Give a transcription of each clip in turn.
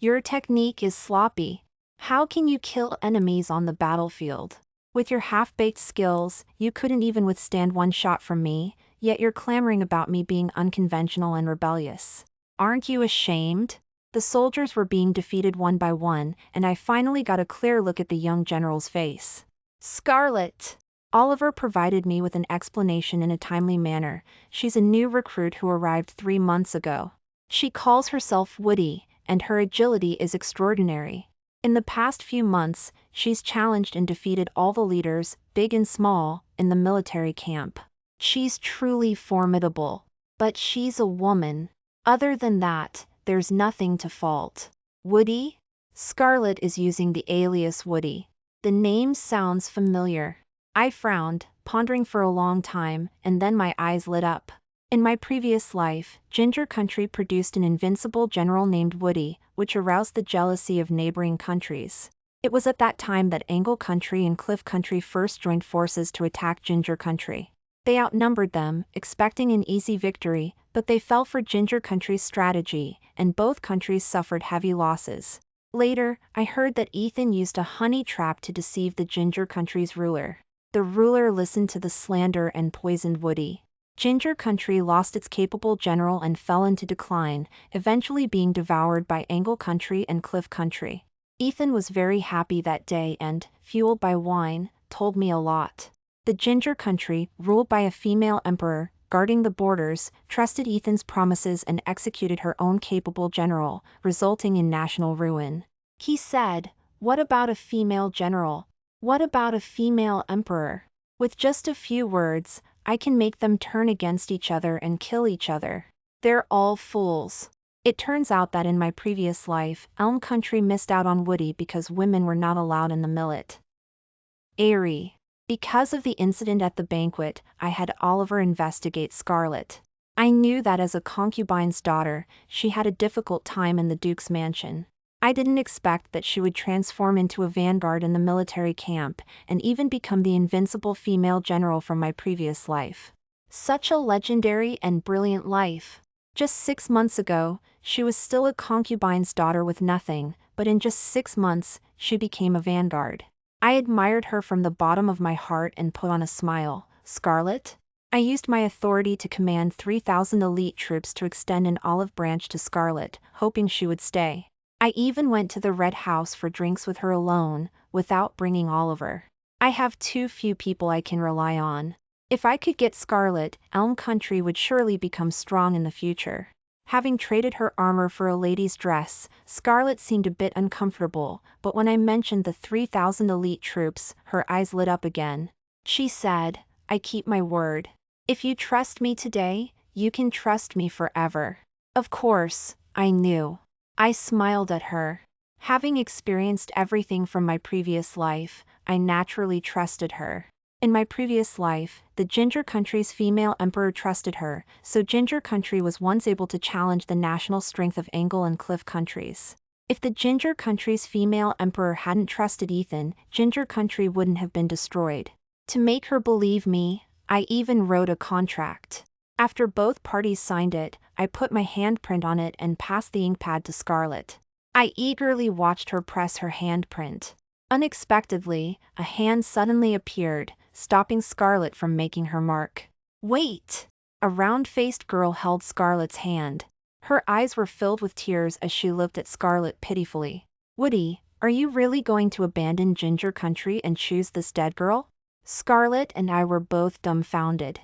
Your technique is sloppy. How can you kill enemies on the battlefield? With your half-baked skills, you couldn't even withstand one shot from me, yet you're clamoring about me being unconventional and rebellious. Aren't you ashamed? The soldiers were being defeated one by one, and I finally got a clear look at the young general's face. Scarlett! Oliver provided me with an explanation in a timely manner. She's a new recruit who arrived 3 months ago. She calls herself Woody, and her agility is extraordinary. In the past few months, she's challenged and defeated all the leaders, big and small, in the military camp. She's truly formidable. But she's a woman. Other than that, there's nothing to fault. Woody? Scarlett is using the alias Woody. The name sounds familiar. I frowned, pondering for a long time, and then my eyes lit up. In my previous life, Ginger Country produced an invincible general named Woody, which aroused the jealousy of neighboring countries. It was at that time that Angle Country and Cliff Country first joined forces to attack Ginger Country. They outnumbered them, expecting an easy victory, but they fell for Ginger Country's strategy, and both countries suffered heavy losses. Later, I heard that Ethan used a honey trap to deceive the Ginger Country's ruler. The ruler listened to the slander and poisoned Woody. Ginger Country lost its capable general and fell into decline, eventually being devoured by Angle Country and Cliff Country. Ethan was very happy that day and, fueled by wine, told me a lot. The Ginger Country, ruled by a female emperor, guarding the borders, trusted Ethan's promises and executed her own capable general, resulting in national ruin. He said, "What about a female general? What about a female emperor? With just a few words, I can make them turn against each other and kill each other. They're all fools." It turns out that in my previous life, Elm Country missed out on Woody because women were not allowed in the military. Because of the incident at the banquet, I had Oliver investigate Scarlett. I knew that as a concubine's daughter, she had a difficult time in the Duke's mansion. I didn't expect that she would transform into a vanguard in the military camp, and even become the invincible female general from my previous life. Such a legendary and brilliant life. Just 6 months ago, she was still a concubine's daughter with nothing, but in just 6 months, she became a vanguard. I admired her from the bottom of my heart and put on a smile. Scarlett? I used my authority to command 3,000 elite troops to extend an olive branch to Scarlett, hoping she would stay. I even went to the Red House for drinks with her alone, without bringing Oliver. I have too few people I can rely on. If I could get Scarlett, Elm Country would surely become strong in the future. Having traded her armor for a lady's dress, Scarlett seemed a bit uncomfortable, but when I mentioned the 3,000 elite troops, her eyes lit up again. She said, "I keep my word. If you trust me today, you can trust me forever." Of course, I knew. I smiled at her. Having experienced everything from my previous life, I naturally trusted her. In my previous life, the Ginger Country's female emperor trusted her, so Ginger Country was once able to challenge the national strength of Angle and Cliff countries. If the Ginger Country's female emperor hadn't trusted Ethan, Ginger Country wouldn't have been destroyed. To make her believe me, I even wrote a contract. After both parties signed it, I put my handprint on it and passed the ink pad to Scarlett. I eagerly watched her press her handprint. Unexpectedly, a hand suddenly appeared, stopping Scarlett from making her mark. "Wait!" A round-faced girl held Scarlett's hand. Her eyes were filled with tears as she looked at Scarlett pitifully. "Woody, are you really going to abandon Ginger Country and choose this dead girl?" Scarlett and I were both dumbfounded.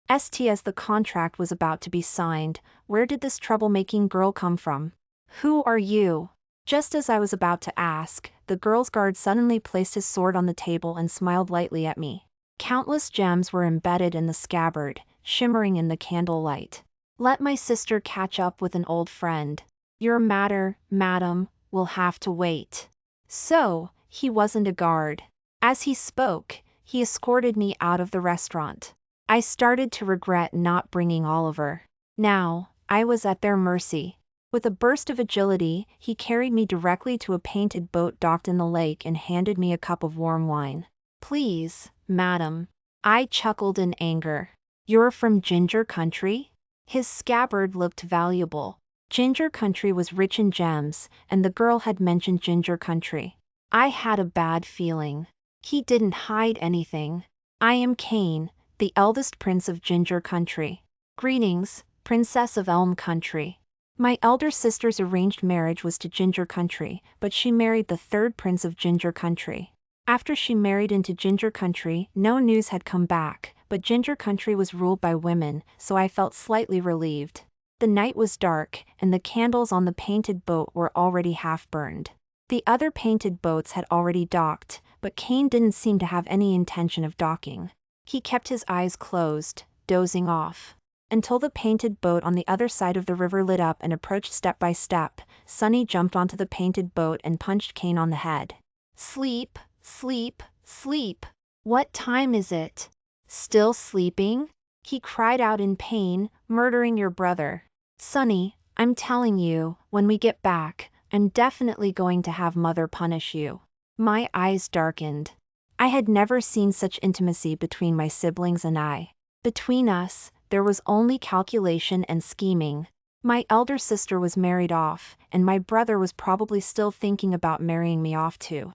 As the contract was about to be signed, where did this troublemaking girl come from? "Who are you?" Just as I was about to ask, the girl's guard suddenly placed his sword on the table and smiled lightly at me. Countless gems were embedded in the scabbard, shimmering in the candlelight. "Let my sister catch up with an old friend. Your matter, madam, will have to wait." So, he wasn't a guard. As he spoke, he escorted me out of the restaurant. I started to regret not bringing Oliver. Now, I was at their mercy. With a burst of agility, he carried me directly to a painted boat docked in the lake and handed me a cup of warm wine. "Please, madam." I chuckled in anger. "You're from Ginger Country?" His scabbard looked valuable. Ginger Country was rich in gems, and the girl had mentioned Ginger Country. I had a bad feeling. He didn't hide anything. I am Kane, the eldest prince of Ginger Country. Greetings, Princess of Elm Country. My elder sister's arranged marriage was to Ginger Country, but she married the third prince of Ginger Country. After she married into Ginger Country, no news had come back, but Ginger Country was ruled by women, so I felt slightly relieved. The night was dark, and the candles on the painted boat were already half burned. The other painted boats had already docked, but Kane didn't seem to have any intention of docking. He kept his eyes closed, dozing off. Until the painted boat on the other side of the river lit up and approached step by step, Sunny jumped onto the painted boat and punched Kane on the head. Sleep, sleep, sleep. What time is it? Still sleeping? He cried out in pain, murdering your brother. Sunny, I'm telling you, when we get back, I'm definitely going to have Mother punish you. My eyes darkened. I had never seen such intimacy between my siblings and I. Between us, there was only calculation and scheming. My elder sister was married off, and my brother was probably still thinking about marrying me off too.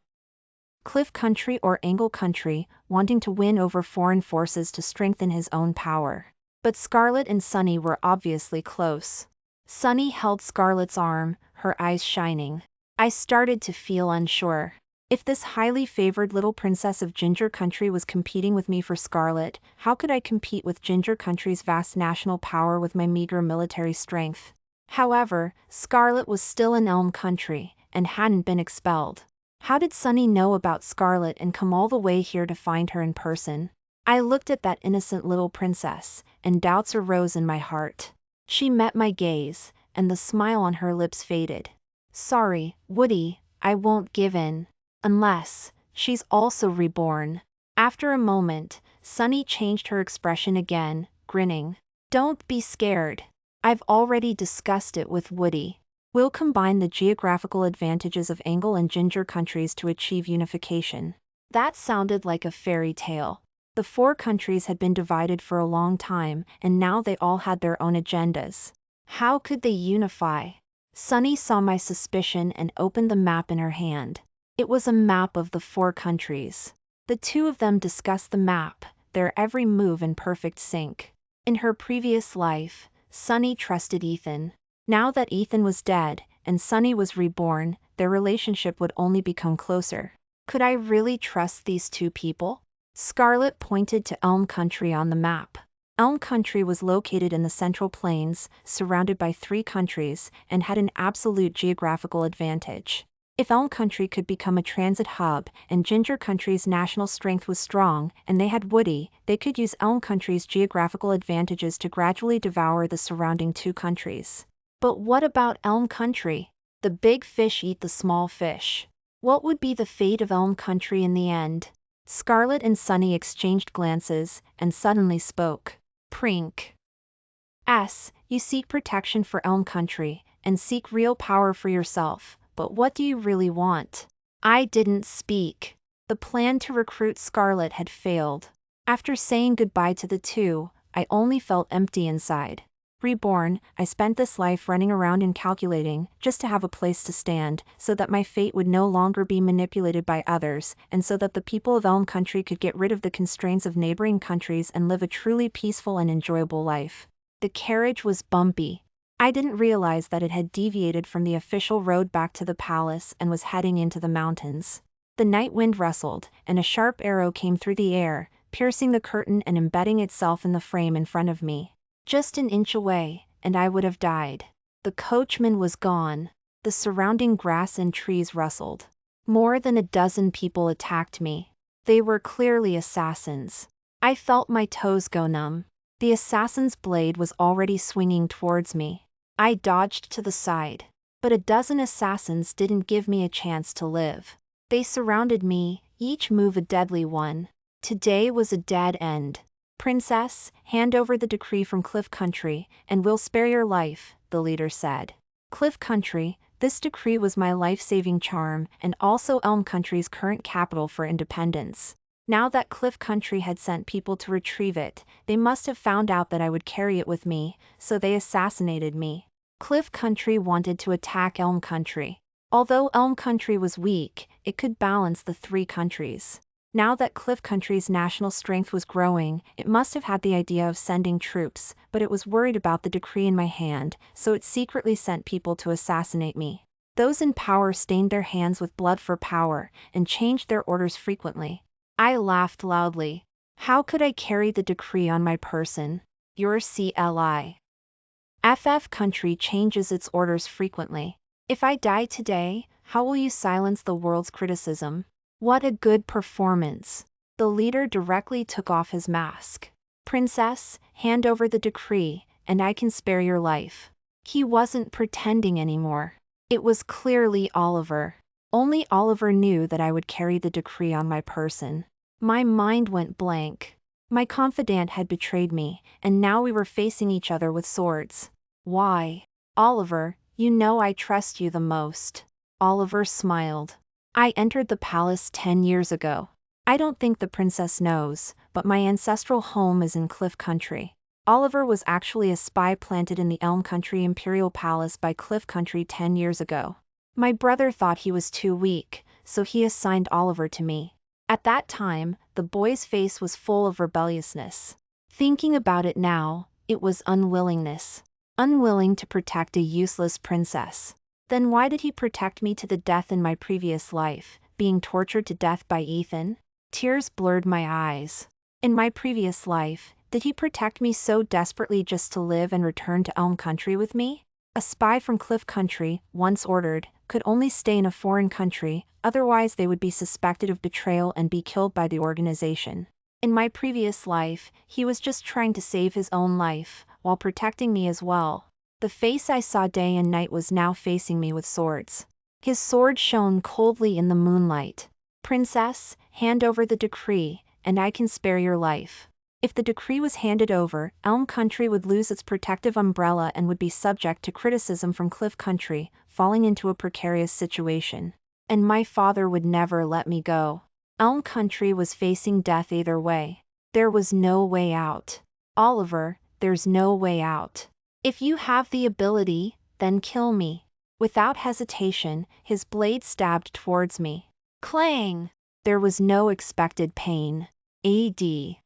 Cliff Country or Angle Country, wanting to win over foreign forces to strengthen his own power. But Scarlett and Sunny were obviously close. Sunny held Scarlett's arm, her eyes shining. I started to feel unsure. If this highly favored little princess of Ginger Country was competing with me for Scarlett, how could I compete with Ginger Country's vast national power with my meager military strength? However, Scarlett was still in Elm Country, and hadn't been expelled. How did Sunny know about Scarlett and come all the way here to find her in person? I looked at that innocent little princess, and doubts arose in my heart. She met my gaze, and the smile on her lips faded. Sorry, Woody, I won't give in. Unless she's also reborn. After a moment, Sunny changed her expression again, grinning. Don't be scared. I've already discussed it with Woody. We'll combine the geographical advantages of Angle and Ginger countries to achieve unification. That sounded like a fairy tale. The four countries had been divided for a long time, and now they all had their own agendas. How could they unify? Sunny saw my suspicion and opened the map in her hand. It was a map of the four countries. The two of them discussed the map, their every move in perfect sync. In her previous life, Sunny trusted Ethan. Now that Ethan was dead, and Sunny was reborn, their relationship would only become closer. Could I really trust these two people? Scarlett pointed to Elm Country on the map. Elm Country was located in the Central Plains, surrounded by three countries, and had an absolute geographical advantage. If Elm Country could become a transit hub, and Ginger Country's national strength was strong, and they had Woody, they could use Elm Country's geographical advantages to gradually devour the surrounding two countries. But what about Elm Country? The big fish eat the small fish. What would be the fate of Elm Country in the end? Scarlett and Sunny exchanged glances, and suddenly spoke. Prink. You seek protection for Elm Country, and seek real power for yourself, but what do you really want? I didn't speak. The plan to recruit Scarlett had failed. After saying goodbye to the two, I only felt empty inside. Reborn, I spent this life running around and calculating, just to have a place to stand, so that my fate would no longer be manipulated by others, and so that the people of Elm Country could get rid of the constraints of neighboring countries and live a truly peaceful and enjoyable life. The carriage was bumpy. I didn't realize that it had deviated from the official road back to the palace and was heading into the mountains. The night wind rustled, and a sharp arrow came through the air, piercing the curtain and embedding itself in the frame in front of me. Just an inch away, and I would have died. The coachman was gone. The surrounding grass and trees rustled. More than a dozen people attacked me. They were clearly assassins. I felt my toes go numb. The assassin's blade was already swinging towards me. I dodged to the side. But a dozen assassins didn't give me a chance to live. They surrounded me, each move a deadly one. Today was a dead end. Princess, hand over the decree from Cliff Country, and we'll spare your life, the leader said. Cliff Country, this decree was my life-saving charm, and also Elm Country's current capital for independence. Now that Cliff Country had sent people to retrieve it, they must have found out that I would carry it with me, so they assassinated me. Cliff Country wanted to attack Elm Country. Although Elm Country was weak, it could balance the three countries. Now that Cliff Country's national strength was growing, it must have had the idea of sending troops, but it was worried about the decree in my hand, so it secretly sent people to assassinate me. Those in power stained their hands with blood for power, and changed their orders frequently. I laughed loudly. How could I carry the decree on my person? Your CLI. FF Country changes its orders frequently. If I die today, how will you silence the world's criticism? What a good performance. The leader directly took off his mask. Princess, hand over the decree, and I can spare your life. He wasn't pretending anymore. It was clearly Oliver. Only Oliver knew that I would carry the decree on my person. My mind went blank. My confidant had betrayed me, and now we were facing each other with swords. Why? Oliver, you know I trust you the most. Oliver smiled. I entered the palace 10 years ago. I don't think the princess knows, but my ancestral home is in Cliff Country. Oliver was actually a spy planted in the Elm Country Imperial Palace by Cliff Country 10 years ago. My brother thought he was too weak, so he assigned Oliver to me. At that time, the boy's face was full of rebelliousness. Thinking about it now, it was unwillingness. Unwilling to protect a useless princess. Then why did he protect me to the death in my previous life, being tortured to death by Ethan? Tears blurred my eyes. In my previous life, did he protect me so desperately just to live and return to Elm Country with me? A spy from Cliff Country, once ordered, could only stay in a foreign country, otherwise they would be suspected of betrayal and be killed by the organization. In my previous life, he was just trying to save his own life, while protecting me as well. The face I saw day and night was now facing me with swords. His sword shone coldly in the moonlight. Princess, hand over the decree, and I can spare your life. If the decree was handed over, Elm Country would lose its protective umbrella and would be subject to criticism from Cliff Country, falling into a precarious situation. And my father would never let me go. Elm Country was facing death either way. There was no way out. Oliver, there's no way out. If you have the ability, then kill me. Without hesitation, his blade stabbed towards me. Clang! There was no expected pain. A.D.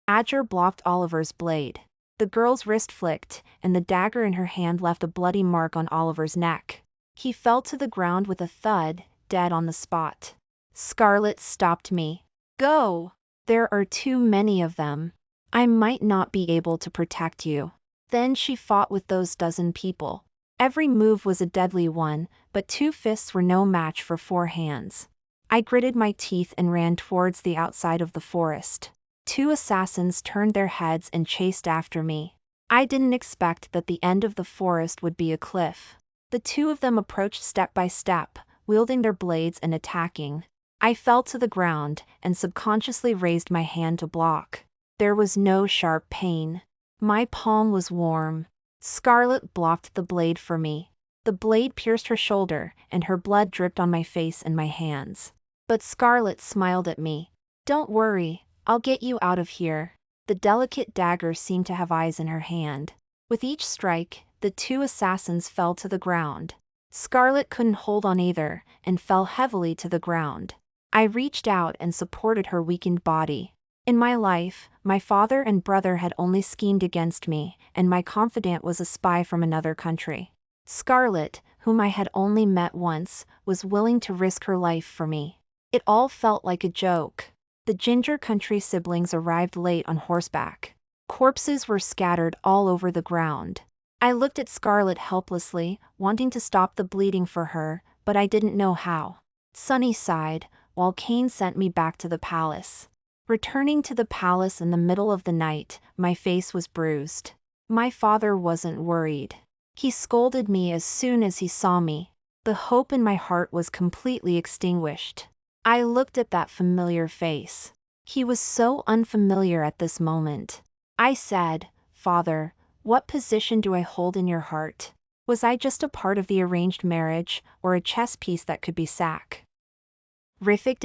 Adger blocked Oliver's blade. The girl's wrist flicked, and the dagger in her hand left a bloody mark on Oliver's neck. He fell to the ground with a thud, dead on the spot. Scarlett stopped me. Go! There are too many of them. I might not be able to protect you. Then she fought with those dozen people. Every move was a deadly one, but 2 fists were no match for 4 hands. I gritted my teeth and ran towards the outside of the forest. 2 assassins turned their heads and chased after me. I didn't expect that the end of the forest would be a cliff. The 2 of them approached step by step, wielding their blades and attacking. I fell to the ground, and subconsciously raised my hand to block. There was no sharp pain. My palm was warm. Scarlett blocked the blade for me. The blade pierced her shoulder, and her blood dripped on my face and my hands. But Scarlett smiled at me. Don't worry, I'll get you out of here. The delicate dagger seemed to have eyes in her hand. With each strike, the 2 assassins fell to the ground. Scarlett couldn't hold on either, and fell heavily to the ground. I reached out and supported her weakened body. In my life, my father and brother had only schemed against me, and my confidant was a spy from another country. Scarlett, whom I had only met once, was willing to risk her life for me. It all felt like a joke. The Ginger Country siblings arrived late on horseback. Corpses were scattered all over the ground. I looked at Scarlett helplessly, wanting to stop the bleeding for her, but I didn't know how. Sunny sighed, while Kane sent me back to the palace. Returning to the palace in the middle of the night, my face was bruised. My father wasn't worried. He scolded me as soon as he saw me. The hope in my heart was completely extinguished. I looked at that familiar face. He was so unfamiliar at this moment. I said, "Father, what position do I hold in your heart? Was I just a part of the arranged marriage, or a chess piece that could be sacrificed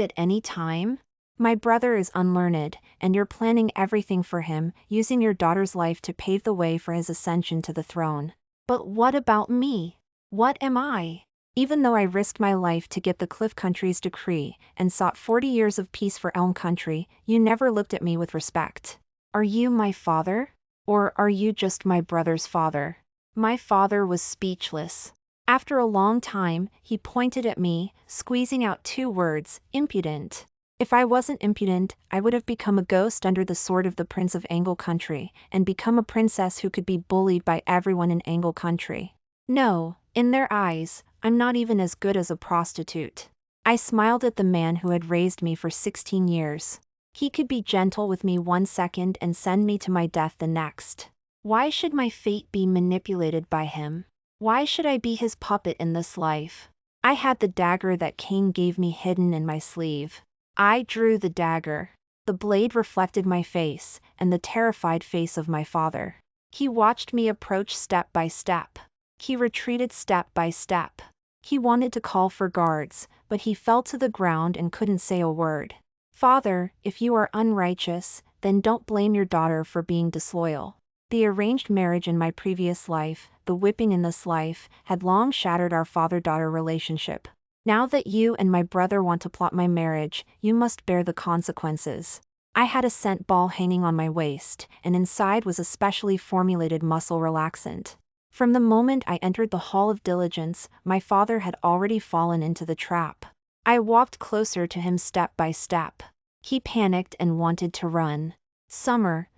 at any time? My brother is unlearned, and you're planning everything for him, using your daughter's life to pave the way for his ascension to the throne. But what about me? What am I? Even though I risked my life to get the Cliff Country's decree and sought 40 years of peace for Elm Country, you never looked at me with respect. Are you my father? Or are you just my brother's father? My father was speechless. After a long time, he pointed at me, squeezing out 2 words, impudent. If I wasn't impudent, I would have become a ghost under the sword of the Prince of Angle Country, and become a princess who could be bullied by everyone in Angle Country. No, in their eyes, I'm not even as good as a prostitute. I smiled at the man who had raised me for 16 years. He could be gentle with me 1 second and send me to my death the next. Why should my fate be manipulated by him? Why should I be his puppet in this life? I had the dagger that Cain gave me hidden in my sleeve. I drew the dagger. The blade reflected my face, and the terrified face of my father. He watched me approach step by step. He retreated step by step. He wanted to call for guards, but he fell to the ground and couldn't say a word. Father, if you are unrighteous, then don't blame your daughter for being disloyal. The arranged marriage in my previous life, the whipping in this life, had long shattered our father-daughter relationship. Now that you and my brother want to plot my marriage, you must bear the consequences. I had a scent ball hanging on my waist, and inside was a specially formulated muscle relaxant. From the moment I entered the Hall of Diligence, my father had already fallen into the trap. I walked closer to him step by step. He panicked and wanted to run. Summer,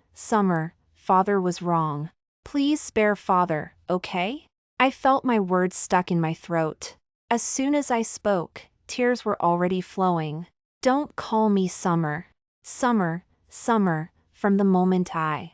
father was wrong. Please spare father, okay? I felt my words stuck in my throat. As soon as I spoke, tears were already flowing. Don't call me Summer. Summer, from the moment I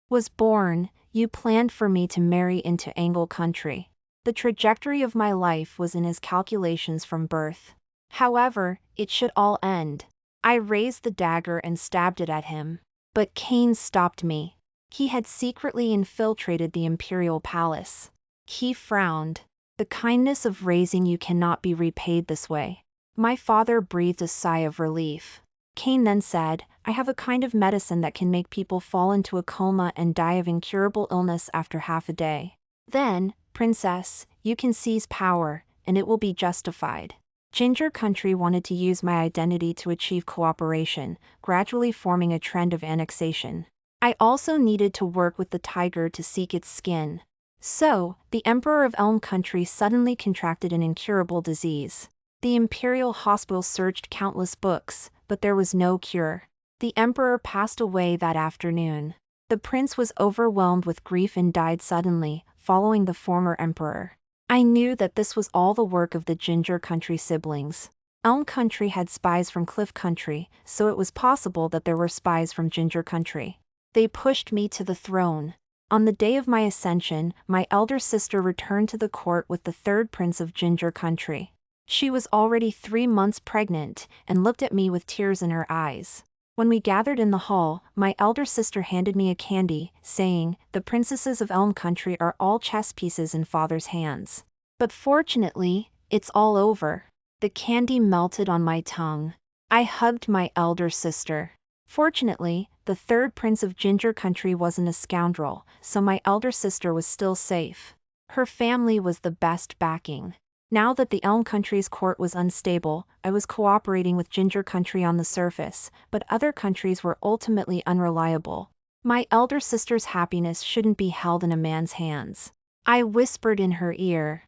was born, you planned for me to marry into Angle Country. The trajectory of my life was in his calculations from birth. However, it should all end. I raised the dagger and stabbed it at him. But Cain stopped me. He had secretly infiltrated the imperial palace. He frowned. The kindness of raising you cannot be repaid this way. My father breathed a sigh of relief. Cain then said, I have a kind of medicine that can make people fall into a coma and die of incurable illness after half a day. Then, princess, you can seize power, and it will be justified. Ginger Country wanted to use my identity to achieve cooperation, gradually forming a trend of annexation. I also needed to work with the tiger to seek its skin. So, the Emperor of Elm Country suddenly contracted an incurable disease. The Imperial Hospital searched countless books, but there was no cure. The Emperor passed away that afternoon. The prince was overwhelmed with grief and died suddenly, following the former emperor. I knew that this was all the work of the Ginger Country siblings. Elm Country had spies from Cliff Country, so it was possible that there were spies from Ginger Country. They pushed me to the throne. On the day of my ascension, my elder sister returned to the court with the 3rd prince of Ginger Country. She was already 3 months pregnant, and looked at me with tears in her eyes. When we gathered in the hall, my elder sister handed me a candy, saying, the princesses of Elm Country are all chess pieces in father's hands. But fortunately, it's all over. The candy melted on my tongue. I hugged my elder sister. Fortunately, the 3rd prince of Ginger Country wasn't a scoundrel, so my elder sister was still safe. Her family was the best backing. Now that the Elm Country's court was unstable, I was cooperating with Ginger Country on the surface, but other countries were ultimately unreliable. My elder sister's happiness shouldn't be held in a man's hands. I whispered in her ear.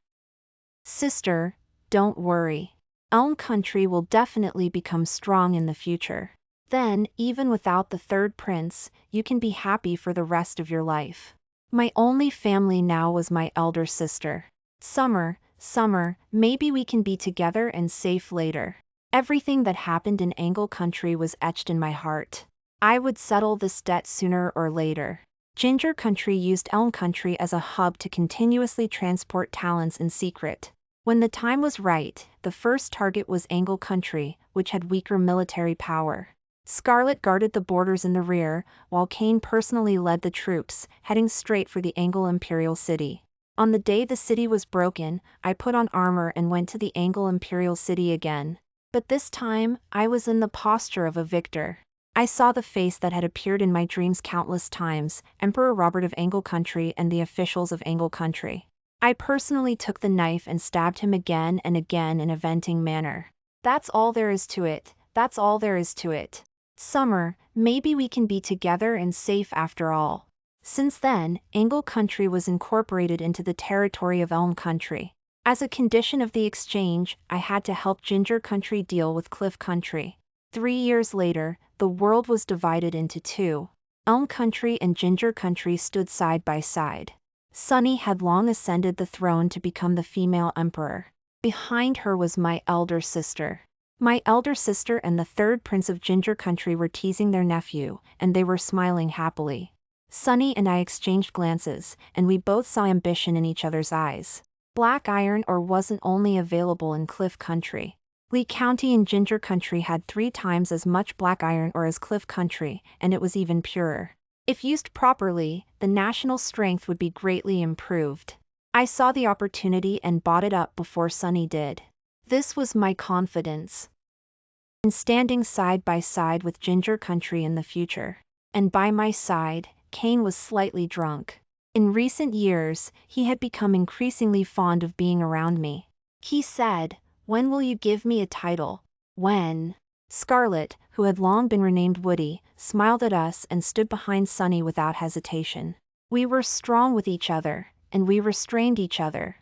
Sister, don't worry. Elm Country will definitely become strong in the future. Then, even without the 3rd prince, you can be happy for the rest of your life. My only family now was my elder sister. Summer, maybe we can be together and safe later. Everything that happened in Angle Country was etched in my heart. I would settle this debt sooner or later. Ginger Country used Elm Country as a hub to continuously transport talents in secret. When the time was right, the first target was Angle Country, which had weaker military power. Scarlett guarded the borders in the rear, while Cain personally led the troops, heading straight for the Angle Imperial City. On the day the city was broken, I put on armor and went to the Angle Imperial City again. But this time, I was in the posture of a victor. I saw the face that had appeared in my dreams countless times, Emperor Robert of Angle Country and the officials of Angle Country. I personally took the knife and stabbed him again and again in a venting manner. That's all there is to it, that's all there is to it. Summer, maybe we can be together and safe after all. Since then, Angle Country was incorporated into the territory of Elm Country. As a condition of the exchange, I had to help Ginger Country deal with Cliff Country. 3 years later, the world was divided into two. Elm Country and Ginger Country stood side by side. Sunny had long ascended the throne to become the female emperor. Behind her was my elder sister. My elder sister and the third prince of Ginger Country were teasing their nephew, and they were smiling happily. Sunny and I exchanged glances, and we both saw ambition in each other's eyes. Black iron ore wasn't only available in Cliff Country. Lee County and Ginger Country had 3 times as much black iron ore as Cliff Country, and it was even purer. If used properly, the national strength would be greatly improved. I saw the opportunity and bought it up before Sunny did. This was my confidence in standing side by side with Ginger Country in the future. And by my side, Kane was slightly drunk. In recent years, he had become increasingly fond of being around me. He said, "When will you give me a title? When?" Scarlett, who had long been renamed Woody, smiled at us and stood behind Sunny without hesitation. We were strong with each other, and we restrained each other.